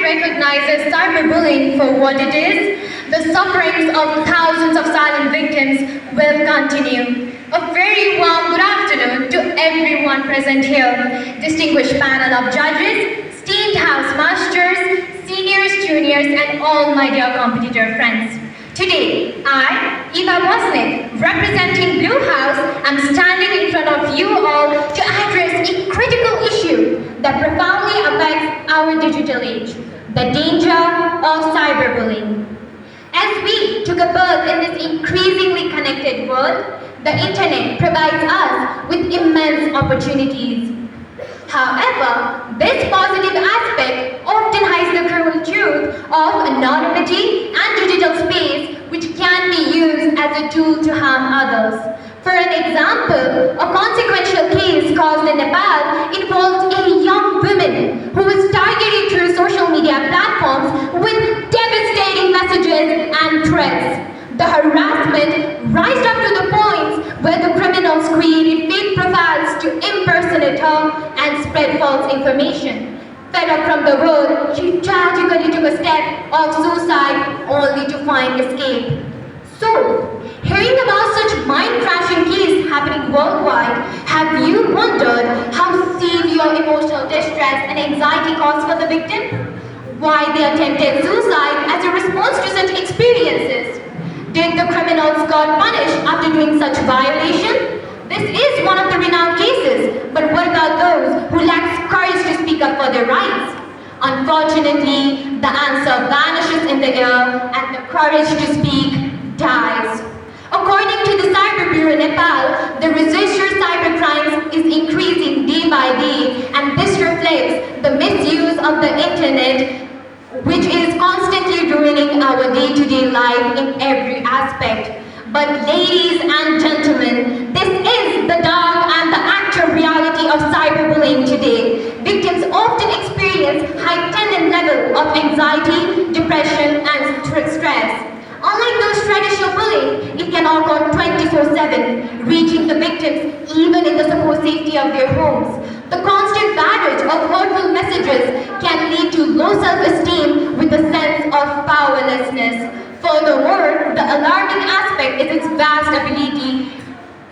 recognizes cyberbullying for what it is, the sufferings of thousands of silent victims will continue. A very warm good afternoon to everyone present here, distinguished panel of judges, esteemed house masters, seniors, juniors, and all my dear competitor friends. Today, I, Basnet, representing Blue House, am standing in front of you all to address a critical issue that profoundly affects our digital age, the danger of cyberbullying. As we took a birth in this increasingly connected world, the internet provides us with immense opportunities. However, this positive aspect often hides the cruel truth of anonymity and digital space, which can be used as a tool to harm others. For an example, a consequential case caused in Nepal involved a young woman who was targeted through social media platforms with devastating messages and threats. The harassment rised up to the point where the criminals created fake profiles to impersonate her and spread false information. Fed up from the world, she tragically took a step of suicide only to find escape. So, hearing about such mind-crashing cases happening worldwide, have you wondered how severe emotional distress and anxiety caused for the victim? Why they attempted suicide as a response to such experiences? Did the criminals got punished after doing such violation? This is one of the renowned cases, but what about those who lack courage to speak up for their rights? Unfortunately, the answer vanishes in the air and the courage to speak dies. According to the Cyber Bureau Nepal, the registered cybercrimes is increasing day by day, and this reflects the misuse of the internet, which is constantly ruining our day-to-day life in every aspect. But ladies and gentlemen, this is the dark and the actual reality of cyberbullying today. Victims often experience heightened level of anxiety, depression, and stress. Unlike those traditional bullying, it can occur 24/7, reaching the victims even in the supposed safety of their homes. The constant barrage of hurtful messages can lead to low self-esteem with a sense of powerlessness. Furthermore, the alarming aspect is its vast ability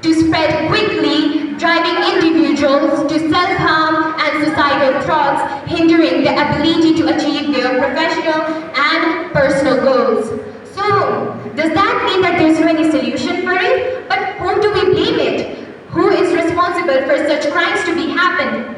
to spread quickly, driving individuals to self-harm and suicidal thoughts, hindering their ability to achieve their professional and personal goals. So, does that mean that there's no any solution for it? But whom do we blame it? Who is responsible for such crimes to be happened?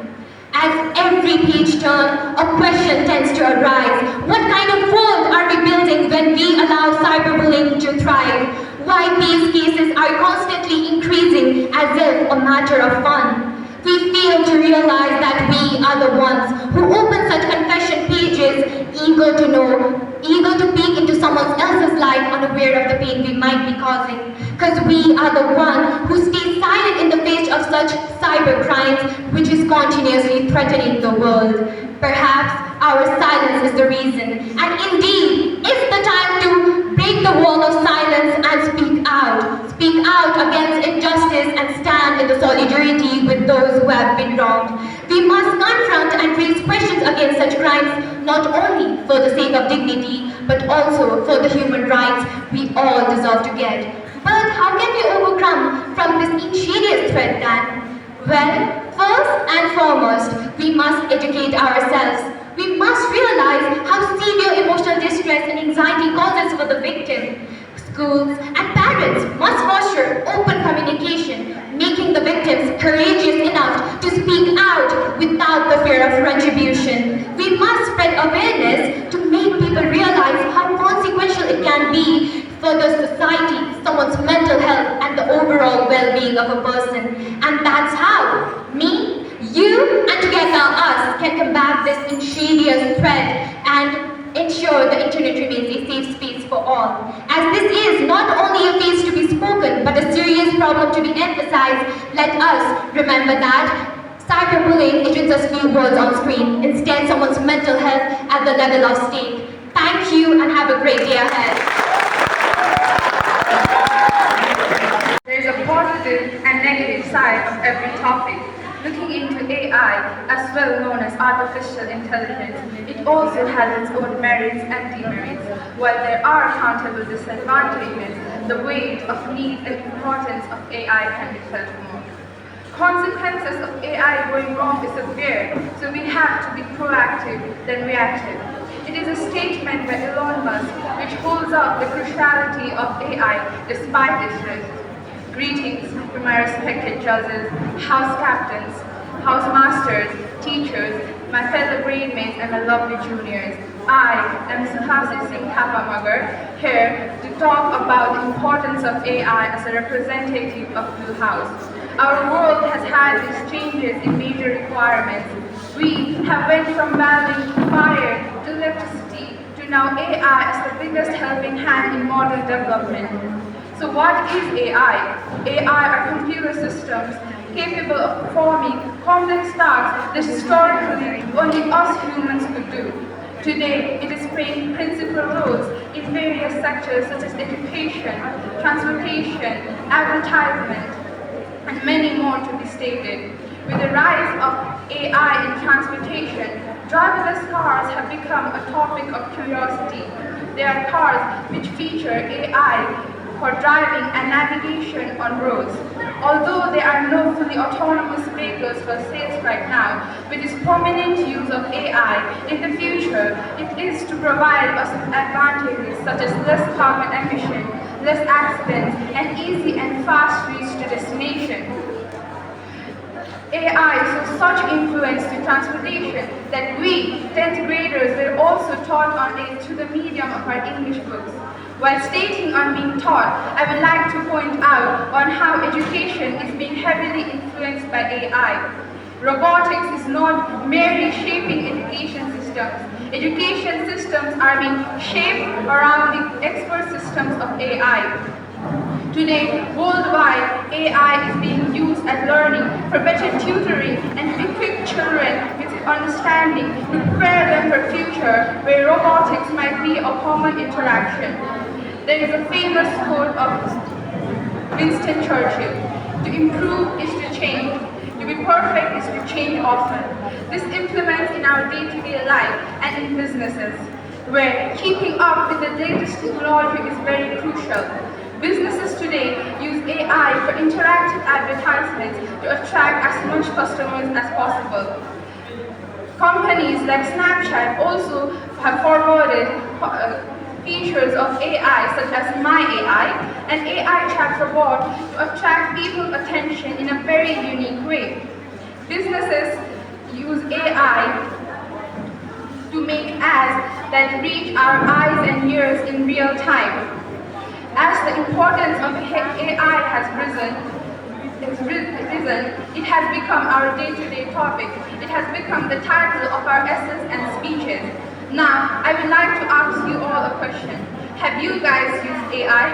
As every page turns, a question tends to arise. What kind of world are we building when we allow cyberbullying to thrive? Why these cases are constantly increasing as if a matter of fun? We fail to realize that we are the ones who open such confession pages, eager to know, eager to peek into someone else's life, unaware of the pain we might be causing. Because we are the one who stays silent in the face of such cyber crimes, which is continuously threatening the world. Perhaps our silence is the reason. And indeed, it's the time to break the wall of silence and speak out. Speak out against injustice and stand in the solidarity with those who have been wronged. We must confront and raise questions against such crimes, not only for the sake of dignity, but also for the human rights we all deserve to get. But how can we overcome from this insidious threat then? Well, first and foremost, we must educate ourselves. We must realize how severe emotional distress and anxiety causes for the victim. Schools and parents must foster open communication, making the victims courageous enough to speak out without the fear of retribution. We must spread awareness to make people realize how consequential it can be for the society, someone's mental health, and the overall well-being of a person. And that's how me, you, and together us can combat this insidious threat and ensure the internet remains a safe space for all. As this is not only a case to be spoken, but a serious problem to be emphasized, let us remember that cyberbullying isn't just few words on screen, instead someone's mental health at the level of stake. Thank you and have a great day ahead. There is a positive and negative side of every topic. Looking into AI, as well known as artificial intelligence, it also has its own merits and demerits. While there are countable disadvantages, the weight of need and importance of AI can be felt more. Consequences of AI going wrong is severe, so we have to be proactive than reactive. It is a statement by Elon Musk which holds up the cruciality of AI despite its risks. Greetings to my respected judges, house captains, house masters, teachers, my fellow grade mates and my lovely juniors. I am Suhashi SinghThapa here to talk about the importance of AI as a representative of Blue House. Our world has had these changes in major requirements. We have went from valuing fire to electricity to now AI as the biggest helping hand in modern development. So what is AI? AI are computer systems capable of performing complex tasks that historically only us humans could do. Today, it is playing principal roles in various sectors such as education, transportation, advertisement, and many more to be stated. With the rise of AI in transportation, driverless cars have become a topic of curiosity. There are cars which feature AI for driving and navigation on roads. Although there are no fully autonomous vehicles for sales right now, with its prominent use of AI in the future, it is to provide us with advantages such as less carbon emission, less accidents, and easy and fast reach to destination. AI shows such influence to transportation that we, 10th graders, were also taught on it through the medium of our English books. While stating on being taught, I would like to point out on how education is being heavily influenced by AI. Robotics is not merely shaping education systems. Education systems are being shaped around the expert systems of AI. Today, worldwide, AI is being used as learning for better tutoring and to equip children with understanding to prepare them for a future where robotics might be a common interaction. There is a famous quote of Winston Churchill: to improve is to change, to be perfect is to change often. This implements in our day-to-day life and in businesses, where keeping up with the latest technology is very crucial. Businesses today use AI for interactive advertisements to attract as much customers as possible. Companies like Snapchat also have forwarded features of AI such as My AI, an AI chat robot to attract people's attention in a very unique way. Businesses use AI to make ads that reach our eyes and ears in real time. As the importance of AI has risen, it has become our day-to-day topic. It has become the title of our essays and speeches. Now, I would like to ask you all a question. Have you guys used AI?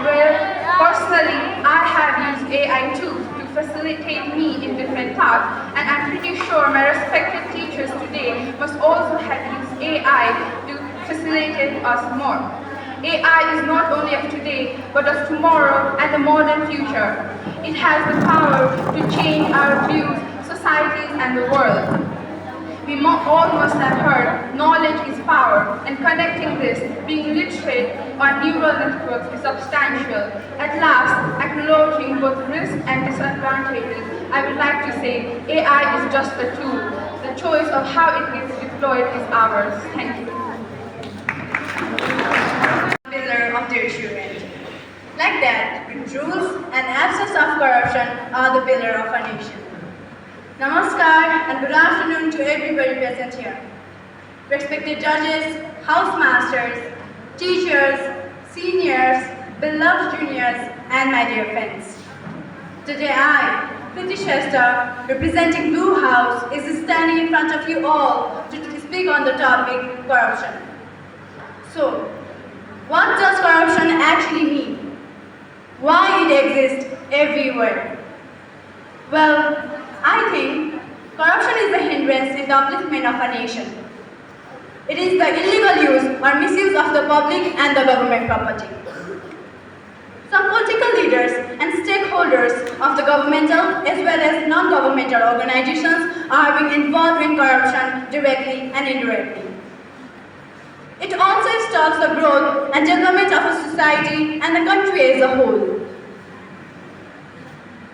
Well, personally, I have used AI too to facilitate me in different tasks, and I'm pretty sure my respected teachers today must also have used AI to facilitate us more. AI is not only of today, but of tomorrow and the modern future. It has the power to change our views, societies, and the world. We all must have heard, knowledge is power, and connecting this, being literate on neural networks is substantial. At last, acknowledging both risks and disadvantages, I would like to say AI is just a tool. The choice of how it gets deployed is ours. Thank you. Pillar of their children. Like that, with rules and absence of corruption are the pillar of a nation. Namaskar and good afternoon to everybody present here. Respected judges, house masters, teachers, seniors, beloved juniors, and my dear friends. Today I, Kriti Shrestha, representing Blue House, is standing in front of you all to speak on the topic corruption. So, what does corruption actually mean? Why it exists everywhere? Well, I think corruption is the hindrance in the upliftment of a nation. It is the illegal use or misuse of the public and the government property. Some political leaders and stakeholders of the governmental as well as non-governmental organizations are being involved in corruption directly and indirectly. It also stops the growth and development of a society and the country as a whole.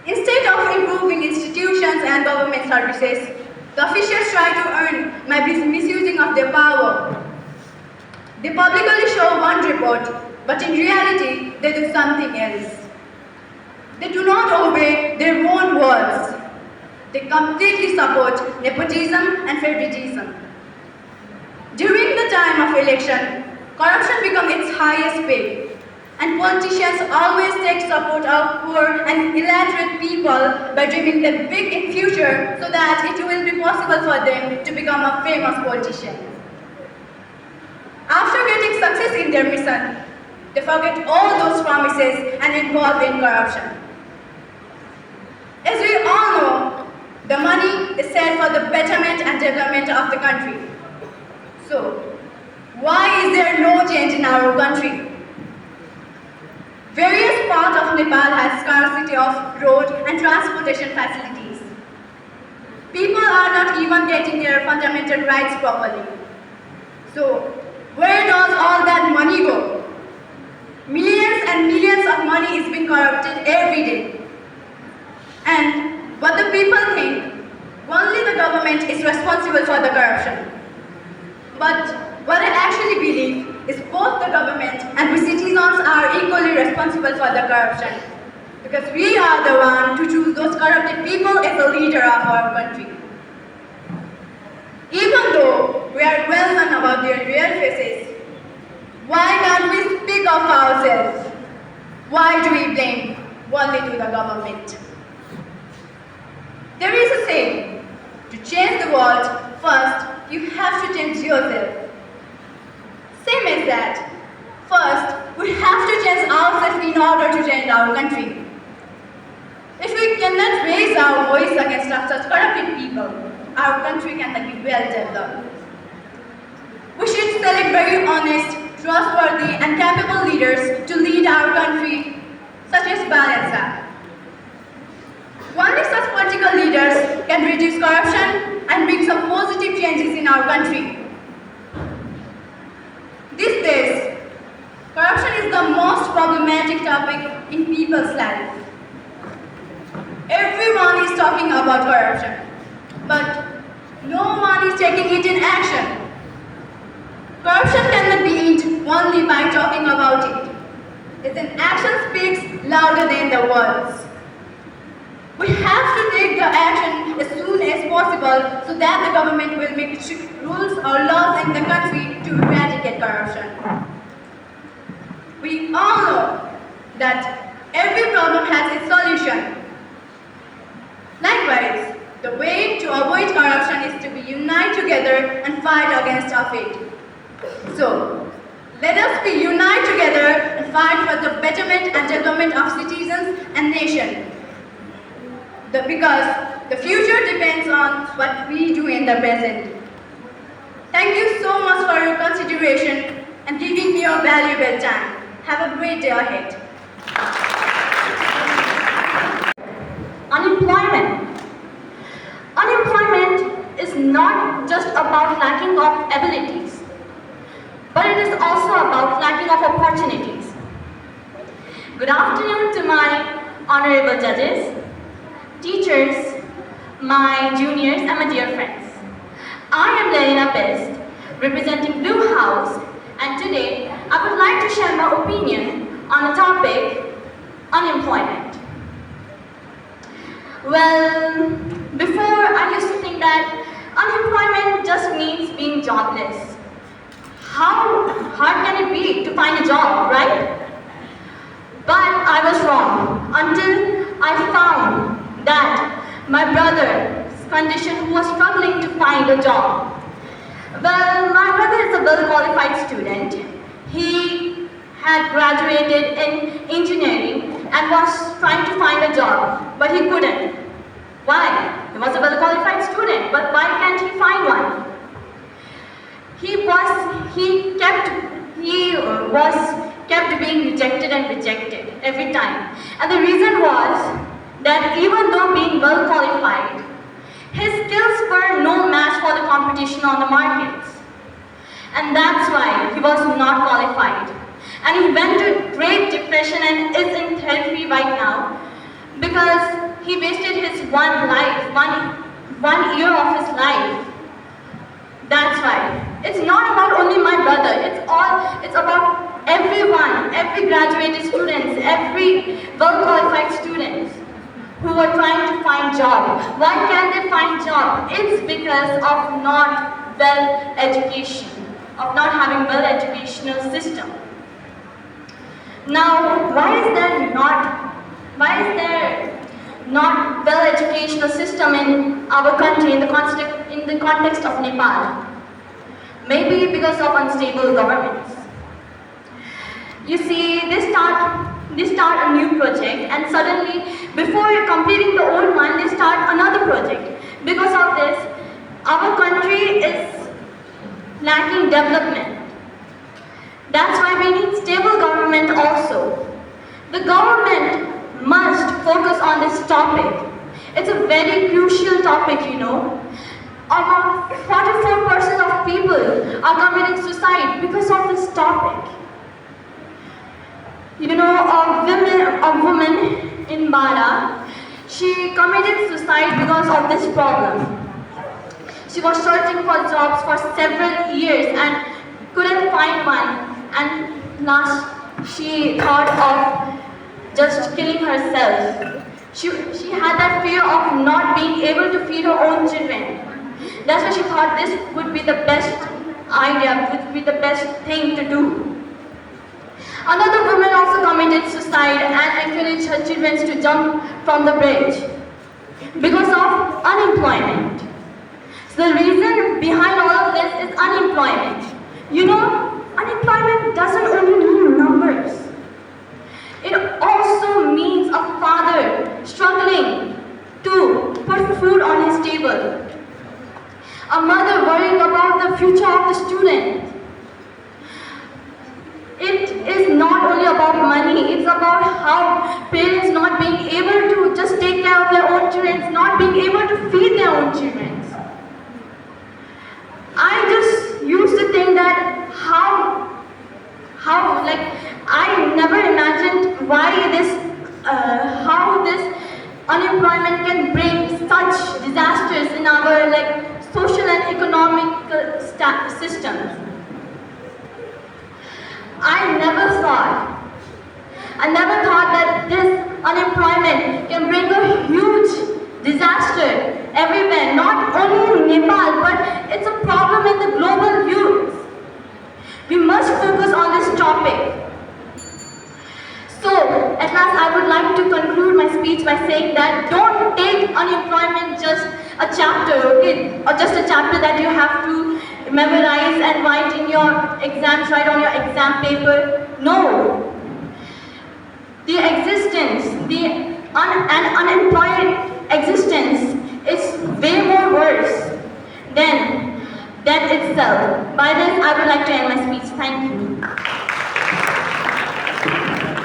Instead of improving institutions and government services, the officials try to earn by misusing of their power. They publicly show one report, but in reality, they do something else. They do not obey their own words. They completely support nepotism and favoritism. During the time of election, corruption becomes its highest pay, and politicians always take support of poor and illiterate people by dreaming them big in future so that it will be possible for them to become a famous politician. After getting success in their mission, they forget all those promises and involve in corruption. As we all know, the money is set for the betterment and development of the country. So, why is there no change in our country? Various parts of Nepal have scarcity of road and transportation facilities. People are not even getting their fundamental rights properly. So, where does all that money go? Millions and millions of money is being corrupted every day. And what the people think, only the government is responsible for the corruption. But what I actually believe is both the government and we citizens are equally responsible for the corruption. Because we are the one to choose those corrupted people as the leader of our country. Even though we are well known about their real faces, why can't we speak of ourselves? Why do we blame only to the government? There is a saying, to change the world, first you have to change yourself. Same as that. First, we have to change ourselves in order to change our country. If we cannot raise our voice against such corrupted people, our country cannot be well developed. We should select very honest, trustworthy and capable leaders to lead our country, such as Basnet. Only such political leaders can reduce corruption and bring some positive changes in our country. These days, corruption is the most problematic topic in people's life. Everyone is talking about corruption, but no one is taking it in action. Corruption cannot be ended only by talking about it. As an action speaks louder than the words. We have to take the action as soon as possible so that the government will make strict rules or laws in the country to eradicate corruption. We all know that every problem has its solution. Likewise, the way to avoid corruption is to be united together and fight against it. So, let us be united together and fight for the betterment and development of citizens and nation. Because the future depends on what we do in the present. Thank you so much for your consideration and giving me your valuable time. Have a great day ahead. Unemployment. Unemployment is not just about lacking of abilities, but it is also about lacking of opportunities. Good afternoon to my honorable judges, teachers, my juniors and my dear friends. I am Lelina Bist, representing Blue House, and today I would like to share my opinion on the topic, unemployment. Well, before I used to think that unemployment just means being jobless. How hard can it be to find a job, right? But I was wrong until I found that my brother's condition, who was struggling to find a job. Well, my brother is a well-qualified student. He had graduated in engineering and was trying to find a job, but he couldn't. Why? He was a well-qualified student, but why can't he find one? He was kept being rejected and rejected every time. And the reason was that even though being well qualified, his skills were no match for the competition on the markets. And that's why he was not qualified. And he went to great depression and is in therapy right now because he wasted his one one year of his life. That's why. It's not about only my brother, it's about everyone, every graduated students, every well-qualified students who are trying to find job. Why can't they find job? It's because of not well education, of not having well educational system. Now, why is there not well educational system in our country in the context of Nepal? Maybe because of unstable governments. You see, they start a new project and suddenly, before completing the old one, they start another project. Because of this, our country is lacking development. That's why we need stable government also. The government must focus on this topic. It's a very crucial topic, you know. About 44% of people are committing suicide because of this topic. You know, a woman in Bara, she committed suicide because of this problem. She was searching for jobs for several years and couldn't find one. And last, she thought of just killing herself. She had that fear of not being able to feed her own children. That's why she thought this would be the best idea, would be the best thing to do. Another woman also committed suicide and encouraged her children to jump from the bridge because of unemployment. So the reason behind all of this is unemployment. You know, unemployment doesn't only mean numbers. It also means a father struggling to put food on his table. A mother worrying about the future of the student. It is not only about money, it's about how parents not being able to just take care of their own children, not being able to feed their own children. I just used to think that how I never imagined why how this unemployment can bring such disasters in our social and economic systems. I never thought that this unemployment can bring a huge disaster everywhere, not only in Nepal, but it's a problem in the global youth. We must focus on this topic. So, at last I would like to conclude my speech by saying that don't take unemployment just a chapter, okay? Or just a chapter that you have to memorize and write in your exams, write on your exam paper. No. The existence, an unemployed existence is way more worse than death itself. By this, I would like to end my speech. Thank you.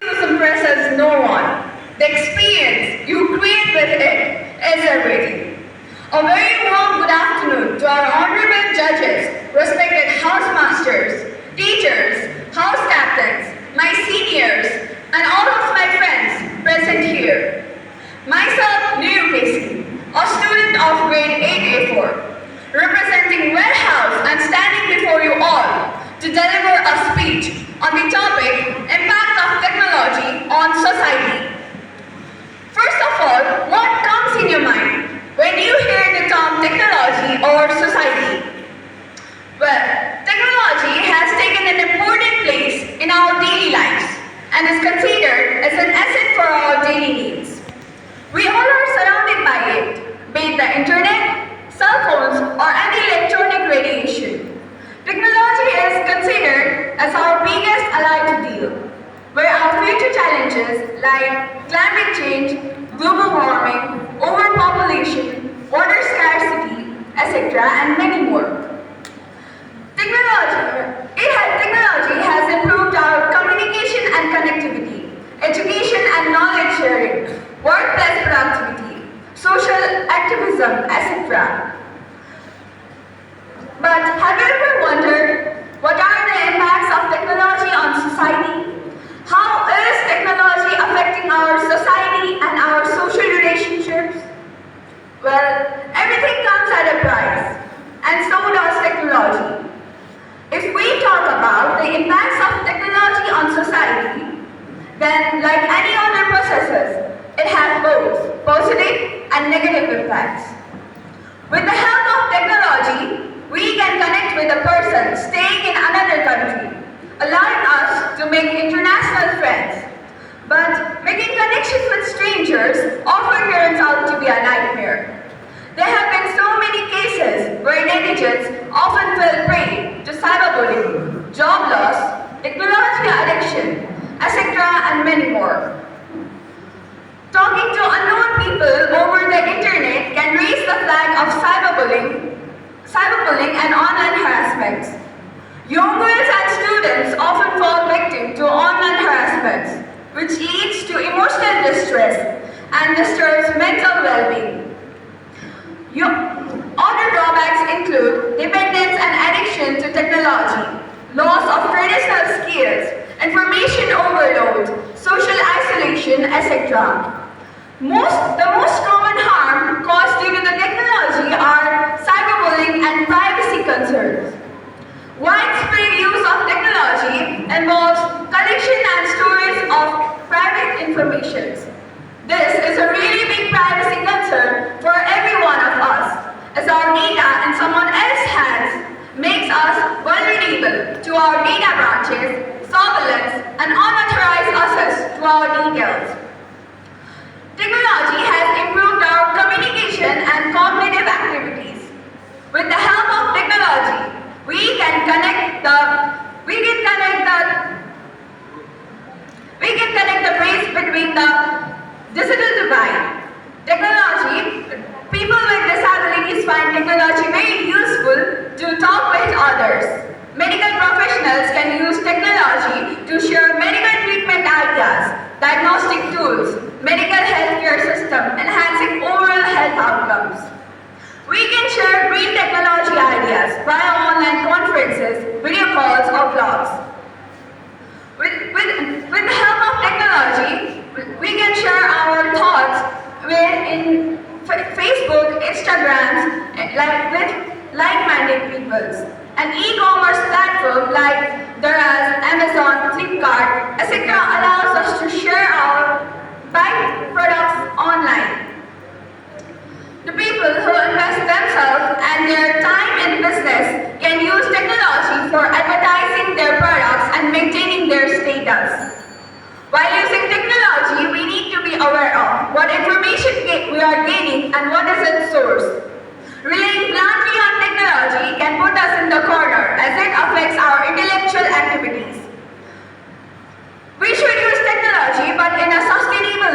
This impresses no one. The experience you create with it is everything. A very warm good afternoon to our honorable judges, respected housemasters, teachers, house captains, my seniors, and all of my friends present here. Myself, Niru, a student of grade 8A4, representing warehouse and standing before you all to deliver a speech on the topic Impact of Technology on Society. First of all, what comes in your mind when you hear the term technology or society? Well, technology has taken an important place in our daily lives and is considered as an asset for our daily needs. We all are surrounded by it, be it the internet, cell phones, or any electronic radiation. Technology is considered as our biggest ally to deal, where our future challenges like climate change, global warming, overpopulation, water scarcity, etc. and many more. Technology has improved our communication knowledge sharing, workplace productivity, social activism, etc. But have you ever wondered what are the impacts of technology on society? How is technology affecting our society and our social relationships? Well, everything comes at a price, and so does technology. If we talk about the impacts of technology on society, then like any other processes, it has both positive and negative impacts. With the help of technology, we can connect with a person staying in another country, allowing us to make international friends. But making connections with strangers often turns out to be a nightmare. There have been so many cases where netizens often fell prey to cyberbullying, job loss, technology addiction, etc. and many more. Talking to unknown people over the internet can raise the flag of cyberbullying and online harassment. Young girls and students often fall victim to online harassment, which leads to emotional distress and disturbs mental well-being. Other drawbacks include dependence and addiction to technology, loss of traditional skills, information overload, social isolation, etc. The most common harm caused due to the technology are cyberbullying and privacy concerns. Widespread use of technology involves collection and storage of private information. This is a really big privacy concern for every one of us, as our data in someone else's hands makes us vulnerable to our data branches, surveillance, and unauthorized access to our details. Technology has improved our communication and cognitive activities. With the help of technology, we can connect the bridge between the digital divide. People with disabilities find technology very useful to talk with others. Medical professionals can use technology to share medical treatment ideas, diagnostic tools, medical healthcare system, enhancing overall health outcomes. We can share green technology ideas via online conferences, video calls, or blogs. With the help of technology, we can share our thoughts in Facebook, Instagrams, with like-minded peoples. An e-commerce platform like there are Amazon, Flipkart, etc. allows us to share our buy products online. The people who invest themselves and their time in business can use technology for advertising their products and maintaining their status. While using technology, we need to be aware of what information we are gaining and what is its source. Relying blindly on technology can put us in the corner as it affects our intellectual activities. We should use technology but in a sustainable